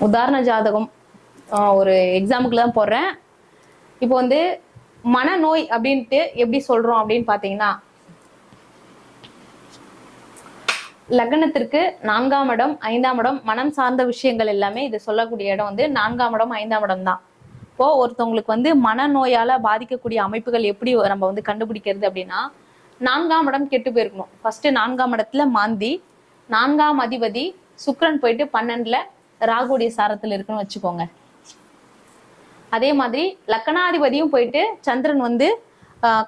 உதாரண ஜாதகம் ஒரு எக்ஸாம்பிளுக்கு தான் போடுறேன். இப்போ வந்து மனநோய் அப்படின்ட்டு எப்படி சொல்றோம் அப்படின்னு பாத்தீங்கன்னா, லக்னத்திற்கு 4ஆம் இடம் 5ஆம் இடம் மனம் சார்ந்த விஷயங்கள் எல்லாமே இது சொல்லக்கூடிய இடம் வந்து 4ஆம் இடம் 5ஆம் இடம் தான். இப்போ ஒருத்தவங்களுக்கு வந்து மனநோயால பாதிக்கக்கூடிய அமைப்புகள் எப்படி நம்ம வந்து கண்டுபிடிக்கிறது அப்படின்னா, 4ஆம் இடம் கெட்டு போயிருக்கணும். ஃபர்ஸ்ட் 4ஆம் இடத்துல மாந்தி, 4ஆம் அதிபதி சுக்கிரன் போயிட்டு 12ல ராகுடைய சாரத்துல இருக்குன்னு வச்சுக்கோங்க. அதே மாதிரி லக்னாதிபதியும் போயிட்டு சந்திரன் வந்து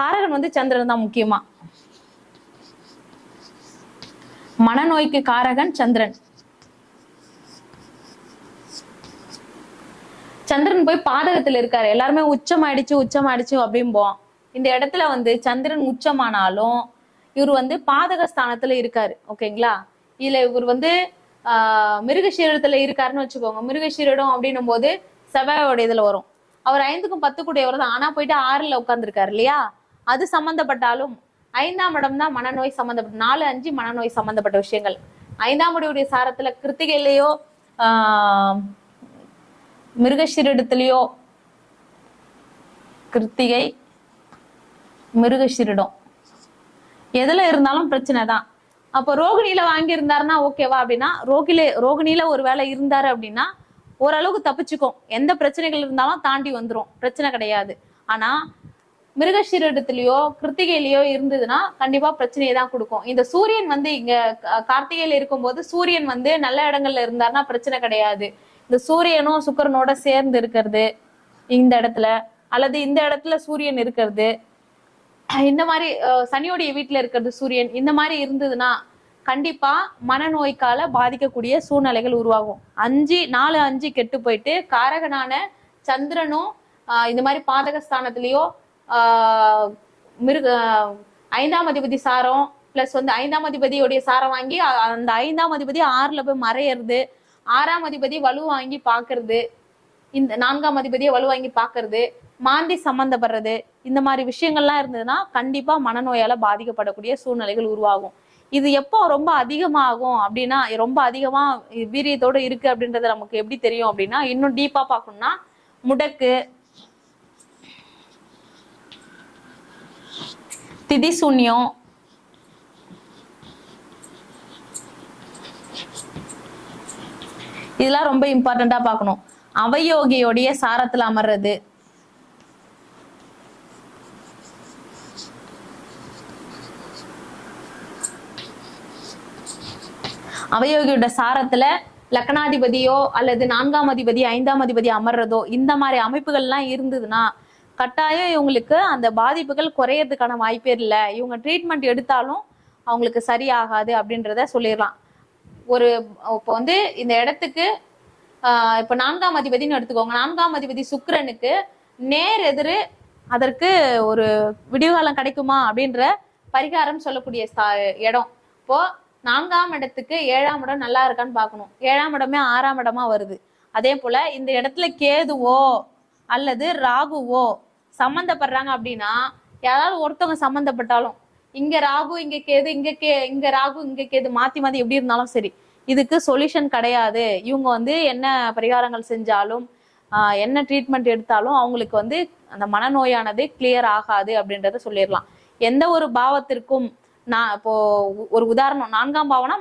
காரகன் வந்து சந்திரன் தான். முக்கியமா மனநோய்க்கு காரகன் சந்திரன். சந்திரன் போய் பாதகத்துல இருக்காரு. எல்லாருமே உச்சமாயிடுச்சு அப்படிம்போம். இந்த இடத்துல வந்து சந்திரன் உச்சமானாலும் இவர் வந்து பாதக ஸ்தானத்துல இருக்காரு. ஓகேங்களா? இதுல இவர் வந்து மிருகஷீரத்துல இருக்காருன்னு வச்சுக்கோங்க. மிருகஷீரிடம் அப்படின்னும் போது செவ்வாயோட இதுல வரும். அவர் 5க்கும் 10 கூடியவர் தான். ஆனா போயிட்டு 6ல உட்கார்ந்துருக்காரு இல்லையா? அது சம்பந்தப்பட்டாலும் 5ஆம் இடம் தான் மனநோய் சம்பந்தப்பட்ட 4, 5 மனநோய் சம்பந்தப்பட்ட விஷயங்கள். 5ஆம் இடத்துடைய சாரத்துல கிருத்திகையிலேயோ மிருகஷீரிடத்திலேயோ, கிருத்திகை மிருகஷீரிடம் எதுல இருந்தாலும் பிரச்சனை தான். அப்போ ரோகிணியில வாங்கி இருந்தாருன்னா ஓகேவா அப்படின்னா, ரோகிணியில ஒரு வேலை இருந்தாரு அப்படின்னா ஓரளவுக்கு தப்பிச்சுக்கும். எந்த பிரச்சனைகள் இருந்தாலும் தாண்டி வந்துரும், பிரச்சனை கிடையாது. ஆனா மிருகஷீரிடத்திலயோ கிருத்திகையிலயோ இருந்ததுன்னா கண்டிப்பா பிரச்சனையை தான் கொடுக்கும். இந்த சூரியன் வந்து இங்க கார்த்திகையில இருக்கும்போது சூரியன் வந்து நல்ல இடங்கள்ல இருந்தாருன்னா பிரச்சனை கிடையாது. இந்த சூரியனும் சுக்கிரனோட சேர்ந்து இருக்கிறது இந்த இடத்துல, அல்லது இந்த இடத்துல சூரியன் இருக்கிறது, இந்த மாதிரி சனியோடைய வீட்டுல இருக்கிறது சூரியன், இந்த மாதிரி இருந்ததுன்னா கண்டிப்பா மனநோய்க்கால பாதிக்கக்கூடிய சூழ்நிலைகள் உருவாகும். 4, 5 கெட்டு போயிட்டு காரகனான சந்திரனும் இந்த மாதிரி பாதகஸ்தானத்திலயோ மிருக 5ஆம் அதிபதி சாரம் பிளஸ் வந்து 5ஆம் அதிபதியோடைய சாரம் வாங்கி அந்த 5ஆம் அதிபதி 6ல போய் மறையிறது, 6ஆம் அதிபதி வலு வாங்கி பாக்குறது, இந்த 4ஆம் அதிபதியை வலு வாங்கி பாக்குறது, மாந்தி சம்பந்தப்படுறது, இந்த மாதிரி விஷயங்கள்லாம் இருந்ததுன்னா கண்டிப்பா மனநோயால பாதிக்கப்படக்கூடிய சூழ்நிலைகள் உருவாகும். இது எப்போ ரொம்ப அதிகமாகும் அப்படின்னா, ரொம்ப அதிகமா வீரியத்தோட இருக்கு அப்படின்றது நமக்கு எப்படி தெரியும் அப்படின்னா, இன்னும் டீப்பா பார்க்கணும்னா முடக்கு, திதி சூன்யம், இதெல்லாம் ரொம்ப இம்பார்ட்டண்டா பார்க்கணும். அவயோகியோடைய சாரத்துல அமர்றது, அவயோகியோட சாரத்துல லக்னாதிபதியோ அல்லது 4ஆம் அதிபதி 5ஆம் அதிபதி அமர்றதோ இந்த மாதிரி அமைப்புகள்லாம் இருந்ததுன்னா கட்டாயம் இவங்களுக்கு அந்த பாதிப்புகள் குறையறதுக்கான வாய்ப்பே இல்லை. இவங்க ட்ரீட்மெண்ட் எடுத்தாலும் அவங்களுக்கு சரியாகாது அப்படின்றத சொல்லிடலாம். இப்போ வந்து இந்த இடத்துக்கு இப்போ 4ஆம் அதிபதினு எடுத்துக்கோங்க. 4ஆம் அதிபதி சுக்கிரனுக்கு நேர் எதிர் அதற்கு ஒரு விடிவுகாலம் கிடைக்குமா அப்படின்ற பரிகாரம் சொல்லக்கூடிய இடம். இப்போ 4ஆம் இடத்துக்கு 7ஆம் இடம் நல்லா இருக்கான்னு பார்க்கணும். 7ஆம் இடமே 6ஆம் இடமா வருது. அதே போல இந்த இடத்துல கேதுவோ அல்லது ராகுவோ சம்பந்தப்படுறாங்க அப்படின்னா, யாராவது ஒருத்தவங்க சம்பந்தப்பட்டாலும் இங்க ராகு இங்க கேது இங்க ராகு இங்க கேது மாத்தி எப்படி இருந்தாலும் சரி, இதுக்கு சொல்யூஷன் கிடையாது. இவங்க வந்து என்ன பரிகாரங்கள் செஞ்சாலும் என்ன ட்ரீட்மெண்ட் எடுத்தாலும் அவங்களுக்கு வந்து அந்த மனநோயானது கிளியர் ஆகாது அப்படின்றத சொல்லிடலாம். எந்த ஒரு பாவத்திற்கும் நான் இப்போ ஒரு உதாரணம், 4ஆம் பாவம்னா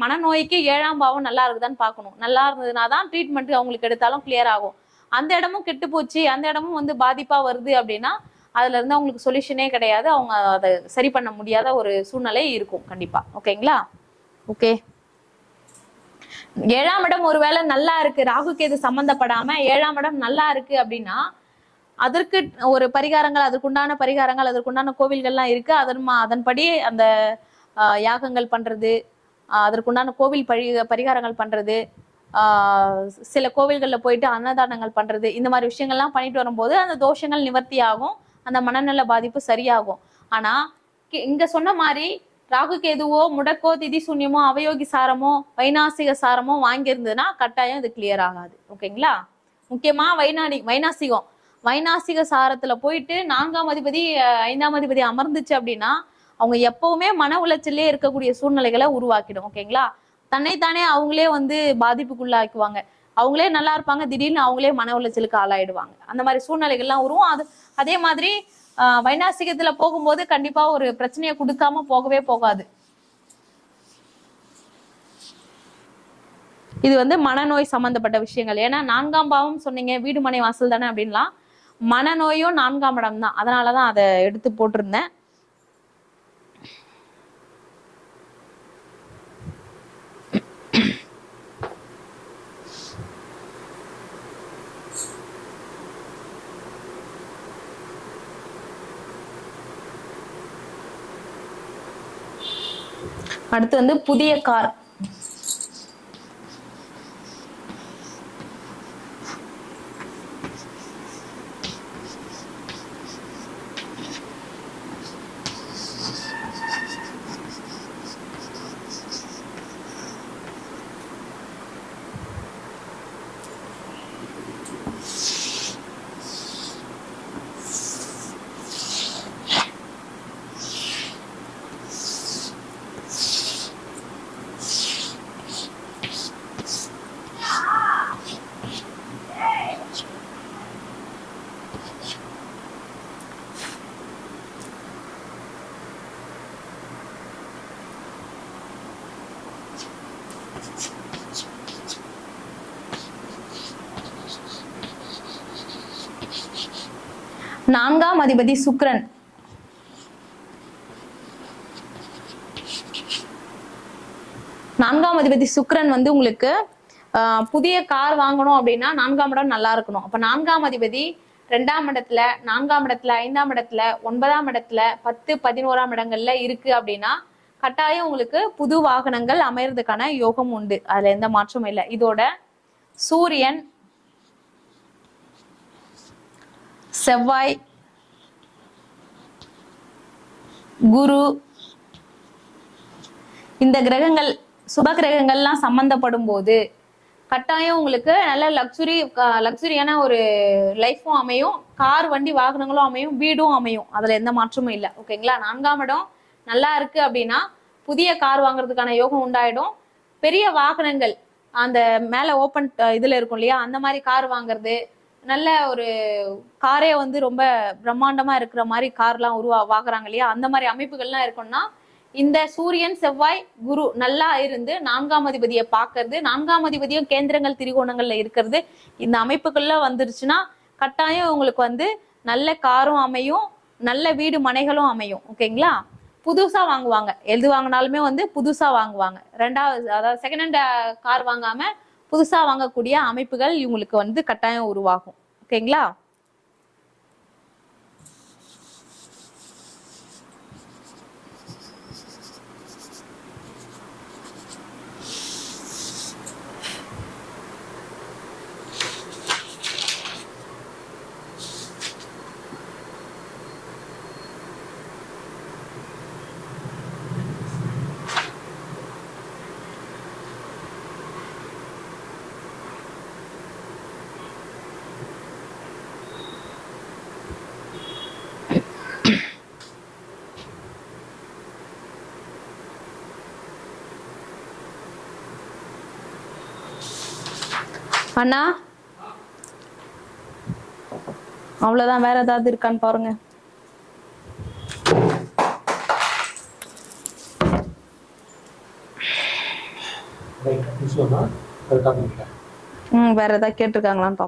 மனநோய்க்கு 7ஆம் பாவம் நல்லா இருக்குதான்னு பார்க்கணும். நல்லா இருந்ததுன்னா தான் ட்ரீட்மெண்ட் அவங்களுக்கு எடுத்தாலும் கிளியர் ஆகும். அந்த இடமும் கெட்டு போச்சு, அந்த இடமும் வந்து பாதிப்பா வருது அப்படின்னா அதுல இருந்து அவங்களுக்கு சொல்யூஷனே கிடையாது. அவங்க அதை சரி பண்ண முடியாத ஒரு சூழ்நிலை இருக்கும் கண்டிப்பா. ஓகேங்களா? ஓகே. 7ஆம் இடம் ஒருவேளை நல்லா இருக்கு, ராகு கேது சம்பந்தப்படாம 7ஆம் இடம் நல்லா இருக்கு அப்படின்னா அதற்கு ஒரு பரிகாரங்கள், அதற்குண்டான பரிகாரங்கள், அதற்குண்டான கோவில்கள்லாம் இருக்கு. அதன்படி அந்த யாகங்கள் பண்றது, அதற்குண்டான கோவில் பரிகாரங்கள் பண்றது, சில கோவில்கள்ல போயிட்டு அன்னதானங்கள் பண்றது, இந்த மாதிரி விஷயங்கள்லாம் பண்ணிட்டு வரும்போது அந்த தோஷங்கள் நிவர்த்தி ஆகும், அந்த மனநல பாதிப்பு சரியாகும். ஆனா இங்க சொன்ன மாதிரி ராகு கேதுவோ முடக்கோ திதி சூன்யமோ அவயோகி சாரமோ வைநாசிக சாரமோ வாங்கியிருந்ததுன்னா கட்டாயம் இது கிளியர் ஆகாது. ஓகேங்களா? முக்கியமா வைநாசிக சாரத்துல போயிட்டு 4ஆம் அதிபதி 5ஆம் அதிபதி அமர்ந்துச்சு அப்படின்னா அவங்க எப்பவுமே மன உளைச்சலே இருக்கக்கூடிய சூழ்நிலைகளை உருவாக்கிடும். ஓகேங்களா? தன்னைத்தானே அவங்களே வந்து பாதிப்புக்குள்ளாக்குவாங்க. அவங்களே நல்லா இருப்பாங்க, திடீர்னு அவங்களே மன உளைச்சலுக்கு ஆளாயிடுவாங்க. அந்த மாதிரி சூழ்நிலைகள்லாம் உருவும். அதே மாதிரி வைநாசிகத்துல போகும்போது கண்டிப்பா ஒரு பிரச்சனையை கொடுக்காம போகவே போகாது. இது வந்து மனநோய் சம்பந்தப்பட்ட விஷயங்கள். ஏன்னா 4ஆம் பாவம் சொன்னீங்க, வீடு மனை வாசல் தானே அப்படின்லாம். மனநோயும் 4ஆம் இடம் தான். அதனாலதான் அதை எடுத்து போட்டிருந்தேன். அடுத்து வந்து புதிய கார். நான்காம் அதிபதி சுக்கிரன். நான்காம் அதிபதி சுக்கிரன் வந்து உங்களுக்கு புதிய கார் வாங்கணும் அப்படின்னா 4ஆம் இடம் நல்லா இருக்கணும். அப்ப 4ஆம் அதிபதி 2ஆம் இடத்துல, 4ஆம் இடத்துல, 5ஆம் இடத்துல, 9ஆம் இடத்துல, 10, 11ஆம் இடங்கள்ல இருக்கு அப்படின்னா கட்டாயம் உங்களுக்கு புது வாகனங்கள் அமையறதுக்கான யோகம் உண்டு. அதுல எந்த மாற்றமும் இல்லை. இதோட சூரியன், செவ்வாய், குரு, இந்த கிரகங்கள் சுப கிரகங்கள்லாம் சம்பந்தப்படும் போது கட்டாயம் உங்களுக்கு நல்ல லக்ஸுரியான ஒரு லைஃபும் அமையும், கார் வண்டி வாகனங்களும் அமையும், வீடும் அமையும். அதுல எந்த மாற்றமும் இல்லை. ஓகேங்களா? 4ஆம் இடம் நல்லா இருக்கு அப்படின்னா புதிய கார் வாங்குறதுக்கான யோகம் உண்டாயிடும். பெரிய வாகனங்கள் அந்த மேல ஓப்பன் இதுல இருக்கும் இல்லையா, அந்த மாதிரி கார் வாங்குறது, நல்ல ஒரு காரே வந்து ரொம்ப பிரம்மாண்டமா இருக்கிற மாதிரி கார்லாம் வாங்குறாங்க இல்லையா, அந்த மாதிரி அமைப்புகள்லாம் இருக்கும்னா இந்த சூரியன், செவ்வாய், குரு நல்லா இருந்து 4ஆம் அதிபதியை பார்க்கறது, 4ஆம் அதிபதியும் கேந்திரங்கள் திரிகோணங்கள்ல இருக்கிறது, இந்த அமைப்புகள்ல வந்துருச்சுன்னா கட்டாயம் உங்களுக்கு வந்து நல்ல காரும் அமையும், நல்ல வீடு மனைகளும் அமையும். ஓகேங்களா? புதுசா வாங்குவாங்க. எது வாங்கினாலுமே வந்து புதுசா வாங்குவாங்க. அதாவது செகண்ட் ஹேண்ட் கார் வாங்காம புதுசா வாங்கக்கூடிய அமைப்புகள் இவங்களுக்கு வந்து கட்டாயம் உருவாகும். ஓகேங்களா? அண்ணா அவ்வளவுதான். வேற ஏதாவது இருக்கான்னு பாருங்க. வேற ஏதாவது கேட்டிருக்காங்களான்னு பாப்போம்.